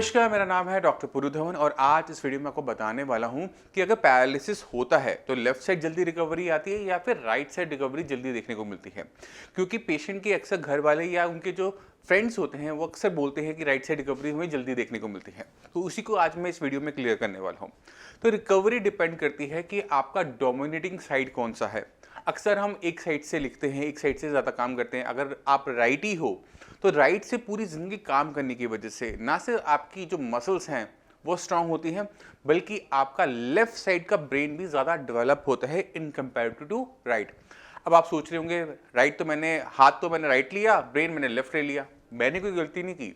नमस्कार, मेरा नाम है डॉक्टर पुरु धवन और आज इस वीडियो में आपको बताने वाला हूं कि अगर पैरालिसिस होता है तो लेफ्ट साइड जल्दी रिकवरी आती है या फिर राइट साइड रिकवरी जल्दी देखने को मिलती है। क्योंकि पेशेंट के अक्सर घर वाले या उनके जो फ्रेंड्स होते हैं वो अक्सर बोलते हैं कि राइट साइड रिकवरी हमें जल्दी देखने को मिलती है, तो उसी को आज मैं इस वीडियो में क्लियर करने वाला हूँ। तो रिकवरी डिपेंड करती है कि आपका डोमिनेटिंग साइड कौन सा है। अक्सर हम एक साइड से लिखते हैं, एक साइड से ज़्यादा काम करते हैं। अगर आप राइटी हो तो राइट से पूरी ज़िंदगी काम करने की वजह से ना सिर्फ आपकी जो मसल्स हैं वो स्ट्रांग होती हैं, बल्कि आपका लेफ्ट साइड का ब्रेन भी ज़्यादा डेवलप होता है इन कंपेरेटिव टू राइट। अब आप सोच रहे होंगे हाथ तो मैंने राइट लिया, ब्रेन मैंने लेफ्ट ले लिया। मैंने कोई गलती नहीं की।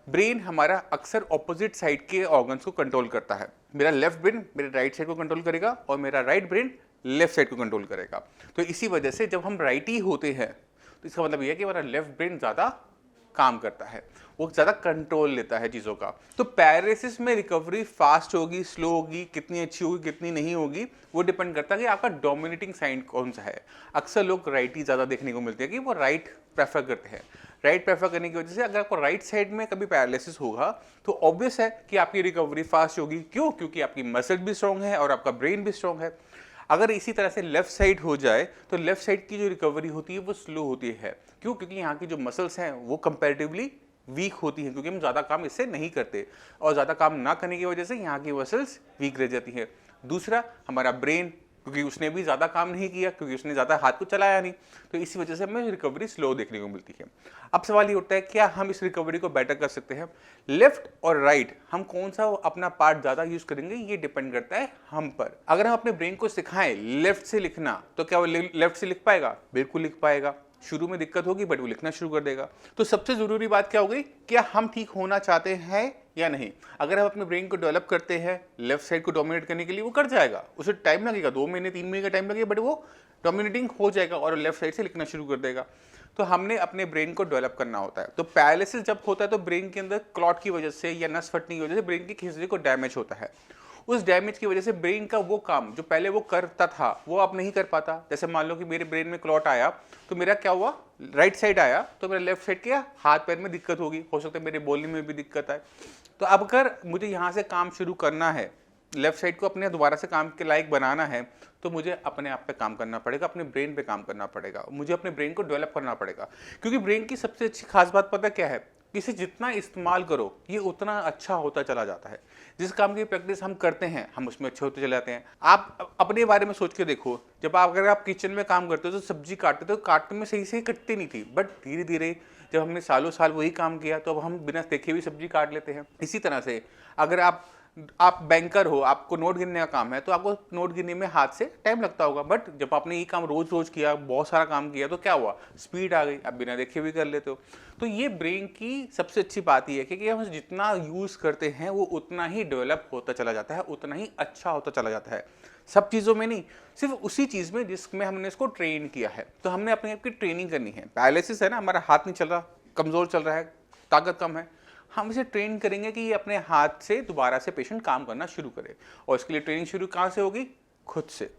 ब्रेन हमारा अक्सर ऑपोजिट साइड के ऑर्गन्स को कंट्रोल करता है। मेरा लेफ्ट ब्रेन मेरे राइट साइड को कंट्रोल करेगा और मेरा राइट ब्रेन लेफ्ट साइड को कंट्रोल करेगा। तो इसी वजह से जब हम राइटी होते हैं तो इसका मतलब यह है कि हमारा लेफ्ट ब्रेन ज़्यादा काम करता है, वो ज़्यादा कंट्रोल लेता है चीज़ों का। तो पैरालिसिस में रिकवरी फास्ट होगी, स्लो होगी, कितनी अच्छी होगी, कितनी नहीं होगी, वो डिपेंड करता है कि आपका डोमिनेटिंग साइड कौन सा है। अक्सर लोग राइट ही ज़्यादा देखने को मिलते हैं कि वो राइट प्रेफर करते हैं। राइट प्रेफर करने की वजह से अगर आपको राइट साइड में कभी पैरालिसिस होगा तो ऑब्वियस है कि आपकी रिकवरी फास्ट होगी। क्यों? क्योंकि आपकी मसल भी स्ट्रॉन्ग है और आपका ब्रेन भी स्ट्रॉन्ग है। अगर इसी तरह से लेफ्ट साइड हो जाए तो लेफ्ट साइड की जो रिकवरी होती है वो स्लो होती है। क्यों? क्योंकि यहाँ की जो मसल्स हैं वो कंपैरेटिवली वीक होती हैं, क्योंकि हम ज़्यादा काम इससे नहीं करते और ज़्यादा काम ना करने की वजह से यहाँ की मसल्स वीक रह जाती हैं। दूसरा, हमारा ब्रेन, क्योंकि उसने भी ज़्यादा काम नहीं किया, क्योंकि उसने ज़्यादा हाथ को चलाया नहीं, तो इसी वजह से हमें रिकवरी स्लो देखने को मिलती है। अब सवाल ये उठता है, क्या हम इस रिकवरी को बेटर कर सकते हैं? लेफ्ट और राइट हम कौन सा अपना पार्ट ज़्यादा यूज़ करेंगे ये डिपेंड करता है हम पर। अगर हम अपने ब्रेन को सिखाएं लेफ्ट से लिखना तो क्या वो लेफ्ट से लिख पाएगा? बिल्कुल लिख पाएगा। शुरू में दिक्कत होगी बट वो लिखना शुरू कर देगा। तो सबसे ज़रूरी बात क्या हो गई, क्या हम ठीक होना चाहते हैं या नहीं। अगर हम अपने ब्रेन को डेवलप करते हैं लेफ्ट साइड को डोमिनेट करने के लिए, वो कर जाएगा। उसे टाइम लगेगा, 2 महीने 3 महीने का टाइम लगेगा, बट वो डोमिनेटिंग हो जाएगा और लेफ्ट साइड से लिखना शुरू कर देगा। तो हमने अपने ब्रेन को डेवलप करना होता है। तो पैरालिसिस जब होता है तो ब्रेन के अंदर क्लॉट की वजह से या नस फटने की वजह से ब्रेन के हिस्से को डैमेज होता है। उस डैमेज की वजह से ब्रेन का वो काम जो पहले वो करता था वो अब नहीं कर पाता। जैसे मान लो कि मेरे ब्रेन में क्लॉट आया तो मेरा क्या हुआ, राइट साइड आया तो मेरा लेफ्ट साइड के हाथ पैर में दिक्कत होगी, हो सकता है मेरे बोलने में भी दिक्कत आए। तो अब अगर मुझे यहाँ से काम शुरू करना है, लेफ्ट साइड को अपने दोबारा से काम के लायक बनाना है, तो मुझे अपने आप पे काम करना पड़ेगा, अपने ब्रेन पे काम करना पड़ेगा, मुझे अपने ब्रेन को डेवलप करना पड़ेगा। क्योंकि ब्रेन की सबसे अच्छी खास बात पता क्या है, कि इसे जितना इस्तेमाल करो ये उतना अच्छा होता चला जाता है। जिस काम की प्रैक्टिस हम करते हैं हम उसमें अच्छे होते चले जाते हैं। आप अपने बारे में सोच के देखो, अगर आप किचन में काम करते हो तो सब्जी काटते थे, तो काटने में सही कटती नहीं थी, बट धीरे धीरे जब हमने सालों साल वही काम किया तो अब हम बिना देखे हुए सब्जी काट लेते हैं। इसी तरह से अगर आप बैंकर हो, आपको नोट गिनने का काम है, तो आपको नोट गिनने में हाथ से टाइम लगता होगा, बट जब आपने ये काम रोज रोज किया, बहुत सारा काम किया, तो क्या हुआ, स्पीड आ गई, आप बिना देखे भी कर लेते हो। तो ये ब्रेन की सबसे अच्छी बात ये है कि हम जितना यूज़ करते हैं वो उतना ही डेवलप होता चला जाता है, उतना ही अच्छा होता चला जाता है। सब चीज़ों में नहीं, सिर्फ उसी चीज़ में जिसमें हमने इसको ट्रेन किया है। तो हमने अपने आप की ट्रेनिंग करनी है। पैरालिसिस है ना, हमारा हाथ नहीं चल रहा, कमज़ोर चल रहा है, ताकत कम है, हम इसे ट्रेन करेंगे कि ये अपने हाथ से दोबारा से पेशेंट काम करना शुरू करे। और इसके लिए ट्रेनिंग शुरू कहाँ से होगी? खुद से।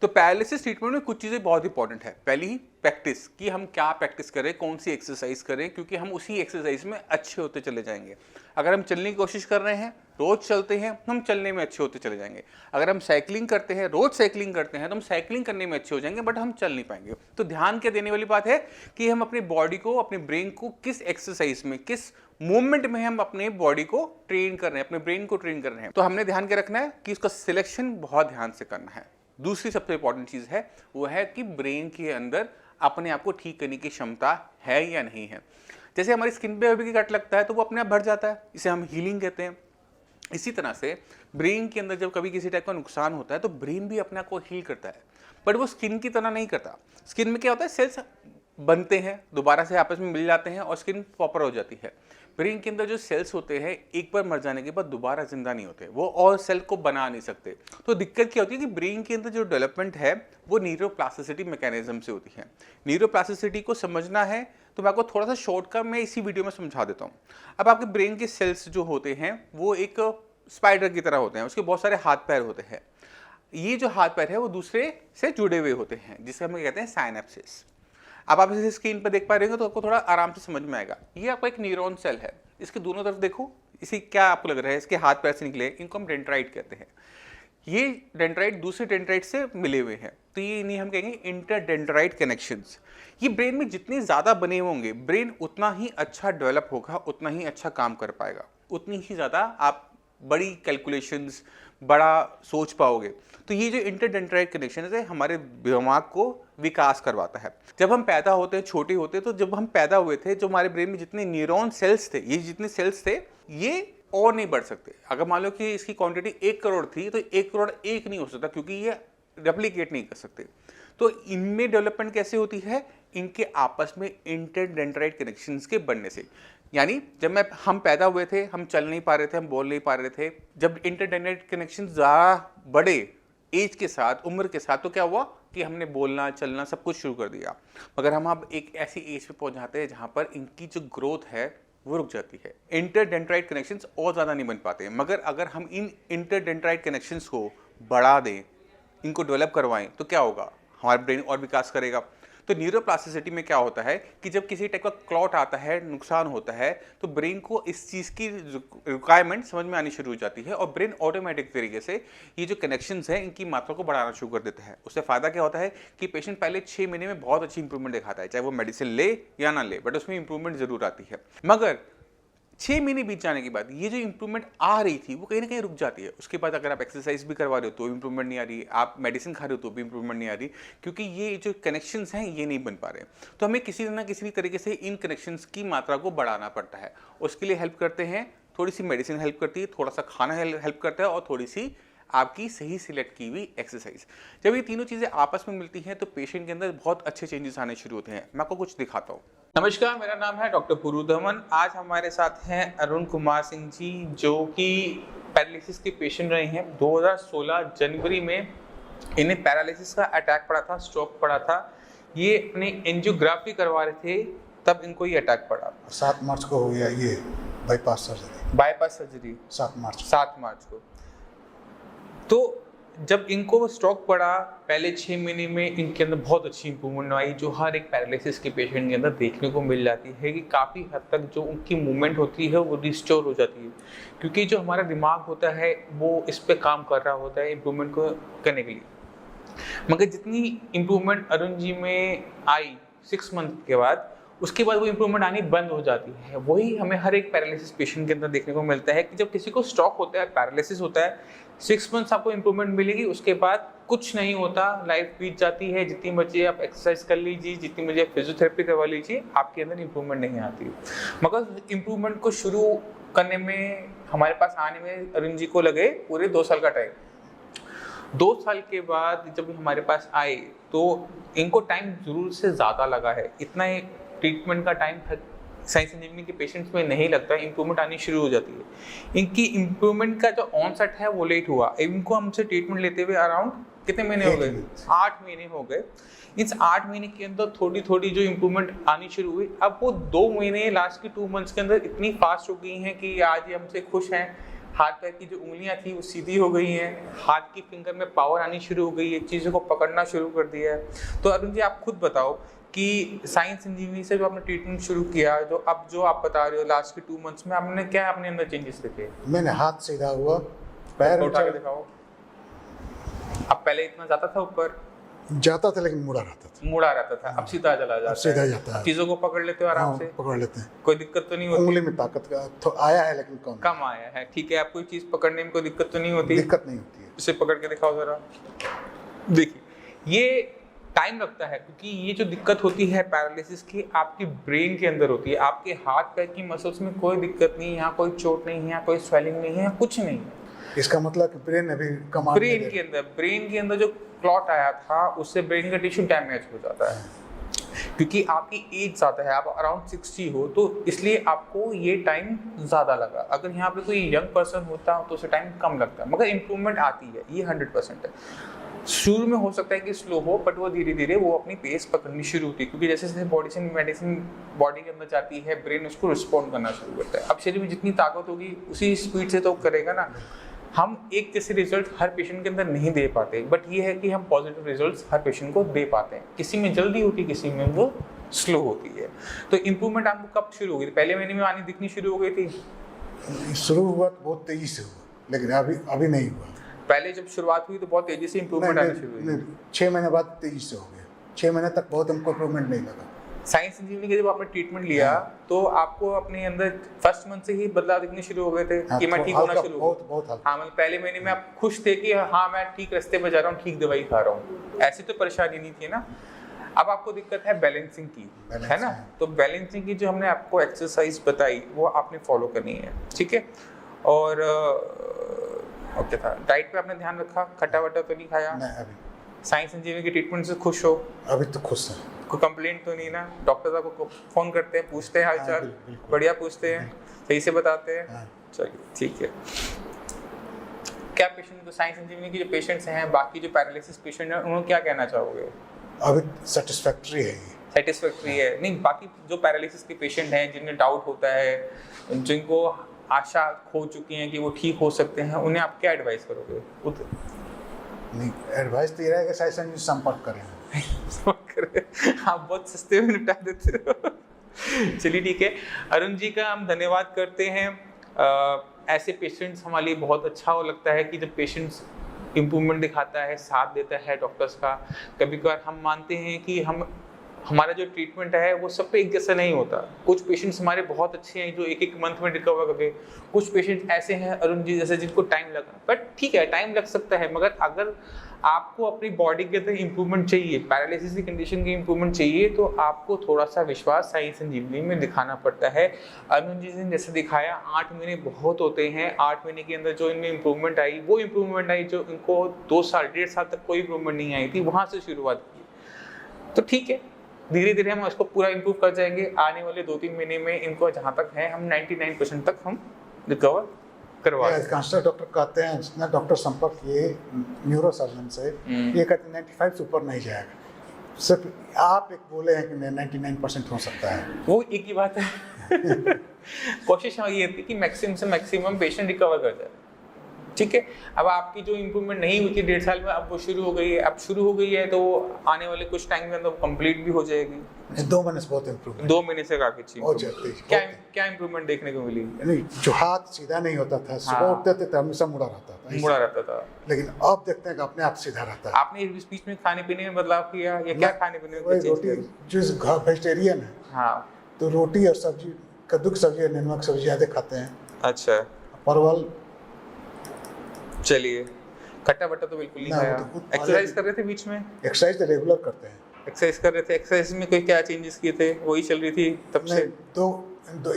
तो पैरालिसिस ट्रीटमेंट में कुछ चीज़ें बहुत इंपॉर्टेंट है। पहली ही प्रैक्टिस, कि हम क्या प्रैक्टिस करें, कौन सी एक्सरसाइज करें, क्योंकि हम उसी एक्सरसाइज में अच्छे होते चले जाएंगे। अगर हम चलने की कोशिश कर रहे हैं, रोज चलते हैं, हम चलने में अच्छे होते चले जाएंगे। अगर हम साइकिलिंग करते हैं, रोज साइकिलिंग करते हैं, तो हम साइकिलिंग करने में अच्छे हो जाएंगे, बट हम चल नहीं पाएंगे। तो ध्यान क्या देने वाली बात है कि हम अपनी बॉडी को, अपने ब्रेन को किस एक्सरसाइज में, किस मूवमेंट में हम अपने बॉडी को ट्रेन कर रहे हैं, अपने ब्रेन को ट्रेन कर रहे हैं। तो हमने ध्यान क्या रखना है कि उसका सिलेक्शन बहुत ध्यान से करना है। दूसरी सबसे इंपॉर्टेंट चीज़ है वो है कि ब्रेन के अंदर अपने आप को ठीक करने की क्षमता है या नहीं है। जैसे हमारी स्किन पे अभी कट लगता है तो वो अपने आप भर जाता है, इसे हम हीलिंग कहते हैं। इसी तरह से ब्रेन के अंदर जब कभी किसी टाइप का नुकसान होता है तो ब्रेन भी अपने आप को हील करता है, बट वो स्किन की तरह नहीं करता। स्किन में क्या होता है, सेल्स बनते हैं, दोबारा से आपस में मिल जाते हैं और स्किन प्रॉपर हो जाती है। ब्रेन के अंदर जो सेल्स होते हैं एक बार मर जाने के बाद दोबारा जिंदा नहीं होते, वो और सेल को बना नहीं सकते। तो दिक्कत क्या होती है कि ब्रेन के अंदर जो डेवलपमेंट है वो न्यूरोप्लास्टिसिटी मैकेनिज्म से होती है। न्यूरोप्लास्टिसिटी को समझना है तो मैं आपको थोड़ा सा शॉर्टकट में इसी वीडियो में समझा देता हूँ। अब आपके ब्रेन के सेल्स जो होते हैं वो एक स्पाइडर की तरह होते हैं, उसके बहुत सारे हाथ पैर होते हैं। ये जो हाथ पैर है वो दूसरे से जुड़े हुए होते हैं, जिसे हम कहते हैं साइनेप्सिस। अब आप इसे स्क्रीन पर देख पा रहे हो तो आपको थोड़ा आराम से समझ में आएगा। ये आपका एक न्यूरॉन सेल है, इसके दोनों तरफ देखो, इसी क्या आपको लग रहा है, इसके हाथ पैर से निकले, इनको हम डेंड्राइट कहते हैं। ये डेंड्राइट दूसरे डेंड्राइट से मिले हुए हैं, तो ये इन्हें हम कहेंगे इंटरडेंड्राइट कनेक्शंस। ये ब्रेन में जितने ज़्यादा बने होंगे, ब्रेन उतना ही अच्छा डेवलप होगा, उतना ही अच्छा काम कर पाएगा, उतनी ही ज़्यादा आप बड़ी कैलकुलेशंस, बड़ा सोच पाओगे। तो ये जो इंटरडेंड्राइट कनेक्शन है हमारे दिमाग को विकास करवाता है। जब हम पैदा होते हैं, छोटे होते हैं, तो जब हम पैदा हुए थे, जो हमारे ब्रेन में जितने न्यूरॉन सेल्स थे, ये जितने सेल्स थे, ये और नहीं बढ़ सकते। अगर मान लो कि इसकी क्वांटिटी 1 करोड़ थी, तो 1 करोड़ 1 नहीं हो सकता, क्योंकि ये रेप्लिकेट नहीं कर सकते। तो इनमें डेवलपमेंट कैसे होती है? इनके आपस में इंटरडेंड्राइट कनेक्शंस के बनने से। यानी जब हम पैदा हुए थे, हम चल नहीं पा रहे थे, हम बोल नहीं पा रहे थे, जब इंटरडेंड्राइट कनेक्शंस ज़्यादा बढ़े एज के साथ, उम्र के साथ, तो क्या हुआ कि हमने बोलना चलना सब कुछ शुरू कर दिया। मगर हम अब एक ऐसी एज पे पहुंच जाते हैं जहां पर इनकी जो ग्रोथ है वो रुक जाती है, इंटरडेंड्राइट कनेक्शंस और ज़्यादा नहीं बन पाते। मगर अगर हम इन इंटरडेंड्राइट कनेक्शंस को बढ़ा दें, इनको डेवलप करवाएं, तो क्या होगा? हमारा ब्रेन और विकास करेगा। तो न्यूरोप्लास्टिसिटी में क्या होता है कि जब किसी टाइप का क्लॉट आता है, नुकसान होता है, तो ब्रेन को इस चीज़ की रिक्वायरमेंट समझ में आनी शुरू हो जाती है और ब्रेन ऑटोमेटिक तरीके से ये जो कनेक्शंस हैं इनकी मात्रा को बढ़ाना शुरू कर देता है। उससे फ़ायदा क्या होता है कि पेशेंट पहले 6 महीने में बहुत अच्छी इंप्रूवमेंट दिखाता है, चाहे वो मेडिसिन ले या ना ले, बट उसमें इंप्रूवमेंट ज़रूर आती है। मगर 6 महीने बीत जाने के बाद ये जो इंप्रूवमेंट आ रही थी वो कहीं ना कहीं रुक जाती है। उसके बाद अगर आप एक्सरसाइज भी करवा रहे हो तो इंप्रूवमेंट नहीं आ रही, आप मेडिसिन खा रहे हो तो भी इंप्रूवमेंट नहीं आ रही, क्योंकि ये जो कनेक्शंस हैं ये नहीं बन पा रहे। तो हमें किसी ना किसी तरीके से इन कनेक्शंस की मात्रा को बढ़ाना पड़ता है। उसके लिए हेल्प करते हैं, थोड़ी सी मेडिसिन हेल्प करती है, थोड़ा सा खाना हेल्प करता है, और थोड़ी सी आपकी सही सिलेक्ट की हुई एक्सरसाइज। जब ये तीनों चीज़ें आपस में मिलती हैं तो पेशेंट के अंदर बहुत अच्छे चेंजेस आने शुरू होते हैं। मैं आपको कुछ दिखाता हूँ। नमस्कार, मेरा नाम है डॉक्टर पुरुधमन। आज हमारे साथ हैं अरुण कुमार सिंह जी, जो कि पैरालिसिस के पेशेंट रहे हैं। 2016 जनवरी में इन्हें पैरालिसिस का अटैक पड़ा था, स्ट्रोक पड़ा था। ये अपनी एंजियोग्राफी करवा रहे थे, तब इनको ये अटैक पड़ा। 7 मार्च को हो गया ये बाईपास सर्जरी 7 मार्च को। तो जब इनको स्ट्रोक पड़ा, पहले 6 महीने में इनके अंदर बहुत अच्छी इंप्रूवमेंट आई, जो हर एक पैरालिसिस के पेशेंट के अंदर देखने को मिल जाती है कि काफ़ी हद तक जो उनकी मूवमेंट होती है वो रिस्टोर हो जाती है, क्योंकि जो हमारा दिमाग होता है वो इस पे काम कर रहा होता है इंप्रूवमेंट को करने के लिए। मगर जितनी इंप्रूवमेंट अरुण जी में आई 6 मंथ के बाद, उसके बाद वो इंप्रूवमेंट आनी बंद हो जाती है। वही हमें हर एक पैरालिसिस पेशेंट के अंदर देखने को मिलता है कि जब किसी को स्ट्रोक होता है, पैरालिसिस होता है, 6 मंथ्स आपको इंप्रूवमेंट मिलेगी, उसके बाद कुछ नहीं होता, लाइफ बीत जाती है। जितनी मर्जी आप एक्सरसाइज कर लीजिए, जितनी मर्जी आप फिजियोथेरेपी करवा लीजिए, आपके अंदर इंप्रूवमेंट नहीं आती। मगर इंप्रूवमेंट को शुरू करने में, हमारे पास आने में अरुण जी को लगे पूरे 2 साल का टाइम। 2 साल के बाद जब हमारे पास आए तो इनको टाइम जरूर से ज़्यादा लगा है। इतना ट्रीटमेंट का टाइम साइंस इंजीनियरिंग के पेशेंट्स में नहीं लगता, इंप्रूवमेंट आनी शुरू हो जाती है। इनकी इंप्रूवमेंट का जो ऑनसेट है वो लेट हुआ। इनको हमसे ट्रीटमेंट लेते हुए अराउंड कितने महीने हो गए? 8 महीने हो गए। इस 8 महीने के अंदर थोड़ी थोड़ी जो इंप्रूवमेंट आनी शुरू हुई, अब वो 2 महीने लास्ट के 2 मंथ्स के अंदर इतनी फास्ट हो गई हैं कि आज ये हमसे खुश हैं। हाथ पैर की जो उंगलियां थी वो सीधी हो गई हैं, हाथ की फिंगर में पावर आनी शुरू हो गई है, चीज़ों को पकड़ना शुरू कर दिया है। तो अरुण जी, आप खुद बताओ कि साइंस इंजीनियरिंग से जो आपने ट्रीटमेंट शुरू किया, जो आप बता रहे हो लास्ट के 2 मंथ्स में, आपने क्या अपने अंदर चेंजेस देखे? मैंने हाथ सीधा हुआ, पैर उठा के दिखाओ। अब पहले इतना जाता था ऊपर, जाता था लेकिन मुड़ा रहता था। अब सीधा चला जाता है, सीधा जाता है। चीजों को पकड़ लेते हो आराम से? पकड़ लेते हैं, कोई दिक्कत तो नहीं होती? उंगली में ताकत का तो आया है लेकिन कम आया है। ठीक है, आपको चीज पकड़ने में कोई दिक्कत तो नहीं होती? दिक्कत नहीं होती है। इसे पकड़ के दिखाओ जरा। देखिए, ये टाइम लगता है, क्योंकि ये जो दिक्कत होती है पैरालिसिस की, आपकी ब्रेन के अंदर होती है। आपके हाथ पैर की मसल्स में कोई दिक्कत नहीं है, यहाँ कोई चोट नहीं है, यहाँ कोई स्वेलिंग नहीं है, कुछ नहीं है। इसका मतलब कि ब्रेन अभी कमांड ब्रेन के अंदर जो क्लॉट आया था उससे ब्रेन का टिश्यू डैमेज हो जाता है, क्योंकि आपकी एज ज़्यादा है, आप अराउंड 60 हो, तो इसलिए आपको ये टाइम ज़्यादा लगा। अगर यहाँ पे कोई यंग पर्सन होता तो उसे टाइम कम लगता, मगर इम्प्रूवमेंट आती है, ये 100% है। शुरू में हो सकता है कि स्लो हो, बट वो धीरे धीरे वो अपनी पेस पकड़नी शुरू होती है, क्योंकि जैसे जैसे बॉडी से मेडिसिन बॉडी के अंदर जाती है, ब्रेन उसको रिस्पॉन्ड करना शुरू करता है। अब शरीर में जितनी ताकत होगी उसी स्पीड से तो करेगा ना। हम एक जैसे रिजल्ट हर पेशेंट के अंदर नहीं दे पाते, बट ये है कि हम पॉजिटिव रिजल्ट्स हर पेशेंट को दे पाते हैं। किसी में जल्दी होती है, किसी में वो स्लो होती है। तो इम्प्रूवमेंट आपको कब शुरू हो गई? पहले महीने में आनी दिखनी शुरू हो गई थी? शुरू हुआ तो बहुत तेजी से हुआ, लेकिन अभी नहीं हुआ। पहले जब शुरुआत हुई तो बहुत तेजी से इंप्रूवमेंट आना शुरू हुई। 6 महीने बाद तेजी से हो गया। 6 महीने तक बहुत हमको इंप्रूवमेंट नहीं लगा। साइंस इंजीनियरिंग के जब आपने ट्रीटमेंट लिया तो आपको अपने अंदर फर्स्ट मंथ से ही बदलाव दिखने शुरू हो गए थे कि मैं ठीक होना शुरू हो? बहुत हल्का। हाँ, मतलब पहले महीने में आप खुश थे कि हाँ मैं ठीक रास्ते पे जा रहा हूँ, ठीक दवाई खा रहा हूँ, ऐसी तो परेशानी नहीं थी ना। अब आपको दिक्कत है बैलेंसिंग की, है ना? तो बैलेंसिंग की जो हमने आपको एक्सरसाइज बताई वो आपने फॉलो करनी है, ठीक है? और ओके था, डाइट पे आपने ध्यान रखा, खट्टा वट्टा तो नहीं खाया? नहीं, अभी। साइंस इंजीनियरिंग के ट्रीटमेंट से खुश हो? अभी तो खुश है। कोई कंप्लेंट तो नहीं ना? डॉक्टर साहब को फोन करते हैं, पूछते हैं हालचाल? बढ़िया पूछते हैं, सही से बताते हैं? चलिए ठीक है। क्या पेशेंट को साइंस इंजीनियरिंग के जो पेशेंट्स हैं, बाकी जो पैरालिसिस पेशेंट हैं, उन्होंने क्या कहना चाहोगे? अभी सेटिस्फैक्ट्री है ये। सेटिस्फैक्ट्री है? नहीं, बाकी जो पैरालिसिस के पेशेंट हैं जिन्हें डाउट होता है, जिनको आशा खो चुकी हैं कि वो ठीक हो सकते हैं, उन्हें आप क्या एडवाइस करोगे? नहीं, एडवाइस तो ये रहेगा साइंस इंजीनियर संपर्क करें। आप बहुत सस्ते में निपटा देते हो। चलिए ठीक है, अरुण जी का हम धन्यवाद करते हैं। ऐसे पेशेंट्स हमारे लिए बहुत अच्छा हो लगता है कि जब पेशेंट्स इम्प्रूवमेंट दिखाता है, साथ देता है डॉक्टर्स का। कभी कभार हम मानते हैं कि हमारा जो ट्रीटमेंट है वो सब पे एक जैसा नहीं होता। कुछ पेशेंट्स हमारे बहुत अच्छे हैं जो एक मंथ में रिकवर कर गए, कुछ पेशेंट्स ऐसे हैं अरुण जी जैसे जिनको टाइम लगा। बट ठीक है, टाइम लग सकता है, मगर अगर आपको अपनी बॉडी के अंदर इम्प्रूवमेंट चाहिए, पैरालिसिस की कंडीशन की इम्प्रूवमेंट चाहिए, तो आपको थोड़ा सा विश्वास साइंस इंजीनियरिंग में दिखाना पड़ता है। अरुण जी ने जैसे दिखाया, 8 महीने बहुत होते हैं। 8 महीने के अंदर जो इनमें इम्प्रूवमेंट आई, वो इम्प्रूवमेंट आई जो इनको 2 साल 1.5 साल तक कोई इम्प्रूवमेंट नहीं आई थी, वहाँ से शुरुआत की। तो ठीक है, धीरे धीरे हम उसको पूरा इम्प्रूव कर जाएंगे। आने वाले 2-3 महीने में इनको जहाँ तक है हम 99% तक हम रिकवर करवा देंगे। कंसल्ट डॉक्टर कहते हैं, जितना डॉक्टर संपर्क किए न्यूरो सर्जन से, ये कहते हैं 95 से ऊपर नहीं जाएगा। सिर्फ आप एक बोले हैं कि 99% हो सकता है, वो एक ही बात है। कोशिश हमारी ये थी कि मैक्सिमम से मैक्सिमम पेशेंट रिकवर कर जाए, ठीक है। अब आपकी जो इम्प्रूवमेंट नहीं हुई थी 1.5 साल में, अब वो शुरू हो गई है। अब शुरू हो गई है तो आने वाले कुछ टाइम के अंदर कंप्लीट भी हो जाएगी। 2 महीने से बहुत इम्प्रूवमेंट, 2 महीने से काफी अच्छी क्या इम्प्रूवमेंट देखने को मिली? नहीं, जो हाथ सीधा नहीं होता था, सुबह उठते थे तो हमेशा मुड़ा रहता था, लेकिन अब देखते हैं कि अपने आप सीधा रहता है। आपने इस बीच में खाने पीने में बदलाव किया या क्या? खाने पीने में रोटी, जो वेजिटेरियन है, हाँ, तो रोटी और सब्जी, कद्दू की सब्जी, नमक सब्जी ज्यादा खाते हैं। अच्छा, परवल। चलिए, खट्टा बट्टा तो बिल्कुल नहीं खाया। एक्सरसाइज कर रहे थे बीच में? एक्सरसाइज तो रेगुलर करते हैं। एक्सरसाइज कर रहे थे, एक्सरसाइज में कोई क्या चेंजेस किए थे? वही चल रही थी तब से?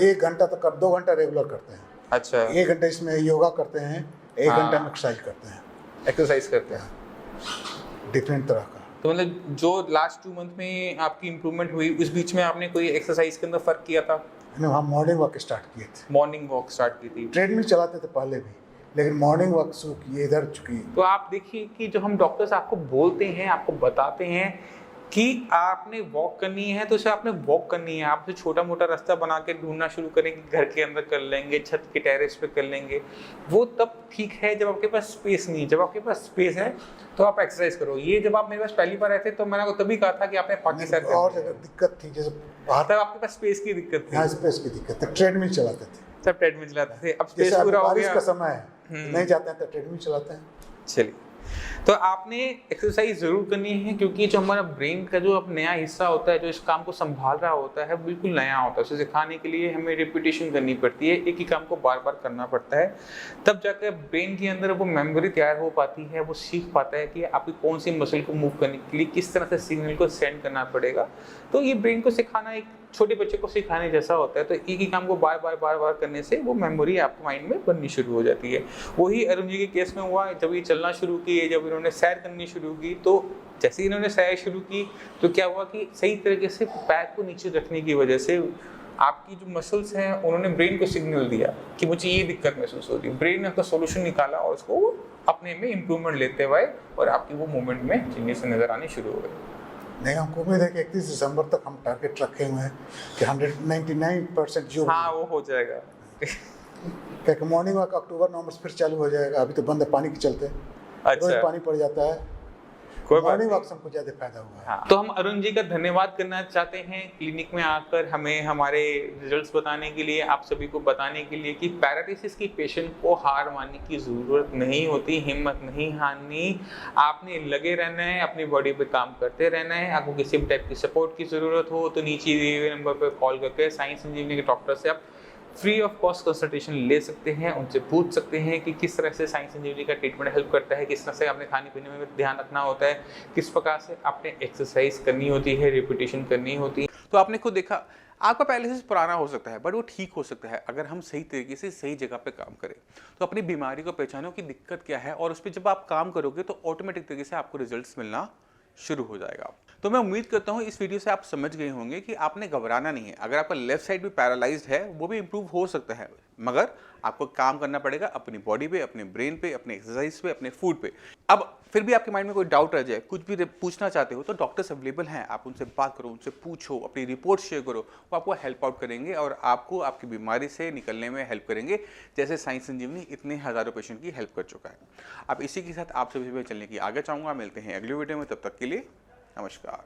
1 घंटा तक 2 घंटा रेगुलर करते हैं। अच्छा, 1 घंटा इसमें योगा करते हैं, 1 घंटा में एक्सरसाइज करते हैं। एक्सरसाइज करते हैं डिफरेंट तरह का। तो मतलब जो लास्ट 2 मंथ में आपकी इम्प्रूवमेंट हुई, उस बीच में आपने कोई एक्सरसाइज के अंदर फर्क किया था? हम मॉर्निंग वॉक स्टार्ट किए थे। मॉर्निंग वॉक स्टार्ट की थी? ट्रेडमिल चलाते थे पहले भी, लेकिन मॉर्निंग वॉक शुरू किए इधर चुकी। तो आप देखिए कि जो हम डॉक्टर्स आपको बोलते हैं, आपको बताते हैं कि आपने वॉक करनी है, तो उसे आपने वॉक करनी है। आप उसे छोटा मोटा रास्ता बना के ढूंढना शुरू करें कि घर के अंदर कर लेंगे, छत के टेरेस पे कर लेंगे, वो तब ठीक है जब आपके पास स्पेस नहीं है। जब आपके पास स्पेस है तो आप एक्सरसाइज करो। ये जब आप मेरे पास पहली बार आए थे तो मैंने आपको तभी कहा था कि आपने पाकिस्तान और दिक्कत थी, जैसे तब आपके पास स्पेस की दिक्कत थी। हाँ, स्पेस की दिक्कत थी। ट्रेडमिल चलाते थे, सब ट्रेडमिल चलाते थे। अब स्पेस पूरा हो गया, बारिश का समय है, नहीं जाते हैं तो ट्रेडमिल चलाते हैं। चलिए, तो आपने एक्सरसाइज जरूर करनी है, क्योंकि जो हमारा ब्रेन का जो अब नया हिस्सा होता है, जो इस काम को संभाल रहा होता है, बिल्कुल नया होता है। उसे सिखाने के लिए हमें रिपीटेशन करनी पड़ती है, एक ही काम को बार बार करना पड़ता है, तब जाकर ब्रेन के अंदर वो मेमोरी तैयार हो पाती है। वो सीख पाता है कि आपकी कौन सी मसल को मूव करने के लिए किस तरह से सिग्नल को सेंड करना पड़ेगा। तो ये ब्रेन को सिखाना एक छोटे बच्चे को सिखाने जैसा होता है। तो एक ही काम को बार बार करने से वो मेमोरी आपके माइंड में बननी शुरू हो जाती है। वही अरुण जी के केस में हुआ। जब ये चलना शुरू किए, जब इन्होंने सैर करनी शुरू की, तो जैसे ही इन्होंने सैर शुरू की तो क्या हुआ कि सही तरीके से पैर को नीचे रखने की वजह से आपकी जो मसल्स हैं उन्होंने ब्रेन को सिग्नल दिया कि मुझे ये दिक्कत महसूस हो रही है। ब्रेन ने उसका सोल्यूशन निकाला और उसको अपने में इम्प्रूवमेंट लेते हुए और आपकी वो मूवमेंट में चेंजेस नजर आने शुरू हो गए। नहीं, हमको उम्मीद है कि 31 दिसंबर तक हम टारगेट रखे हुए हैं कि 199% जो वो हो जाएगा। क्योंकि मॉर्निंग वॉक अक्टूबर नवंबर से फिर चालू हो जाएगा। अभी तो बंद है पानी के चलते। अच्छा, रोज पानी पड़ जाता है। कोई बात मॉर्निंग नहीं। वॉक से हमको ज़्यादा फायदा हुआ है। हाँ, तो हम अरुण जी का धन्यवाद करना चाहते हैं क्लिनिक में आकर हमें हमारे रिजल्ट्स बताने के लिए, आप सभी को बताने के लिए कि पैरालिसिस की पेशेंट को हार मानने की ज़रूरत नहीं होती, हिम्मत नहीं हारनी, आपने लगे रहना है, अपनी बॉडी पे काम करते रहना है। आपको किसी भी टाइप की सपोर्ट की ज़रूरत हो तो नीचे दिए हुए नंबर पर कॉल करके साई संजीवनी के डॉक्टर से आप फ्री ऑफ कॉस्ट कंसल्टेशन ले सकते हैं, उनसे पूछ सकते हैं कि किस तरह से साई संजीवनी का ट्रीटमेंट हेल्प करता है, किस तरह से आपने खाने पीने में ध्यान रखना होता है, किस प्रकार से आपने एक्सरसाइज करनी होती है, रिपीटेशन करनी होती है। तो आपने खुद देखा, आपका पैरालिसिस पुराना हो सकता है बट वो ठीक हो सकता है अगर हम सही तरीके से सही जगह पे काम करें। तो अपनी बीमारी को पहचानो कि दिक्कत क्या है और उस पर जब आप काम करोगे तो ऑटोमेटिक तरीके से आपको रिजल्ट्स मिलना शुरू हो जाएगा। तो मैं उम्मीद करता हूँ इस वीडियो से आप समझ गए होंगे कि आपने घबराना नहीं है। अगर आपका लेफ्ट साइड भी पैरालाइज्ड है वो भी इंप्रूव हो सकता है, मगर आपको काम करना पड़ेगा अपनी बॉडी पे, अपने ब्रेन पे, अपने एक्सरसाइज पे, अपने फूड पे। अब फिर भी आपके माइंड में कोई डाउट रह जाए, कुछ भी पूछना चाहते हो तो डॉक्टर्स अवेलेबल हैं, आप उनसे बात करो, उनसे पूछो, अपनी रिपोर्ट शेयर करो, वो आपको हेल्प आउट करेंगे और आपको आपकी बीमारी से निकलने में हेल्प करेंगे, जैसे साई संजीवनी इतने हज़ारों पेशेंट की हेल्प कर चुका है। अब इसी के साथ आप सभी पे चलने की आगे चाहूँगा। मिलते हैं अगली वीडियो में, तब तक के लिए नमस्कार।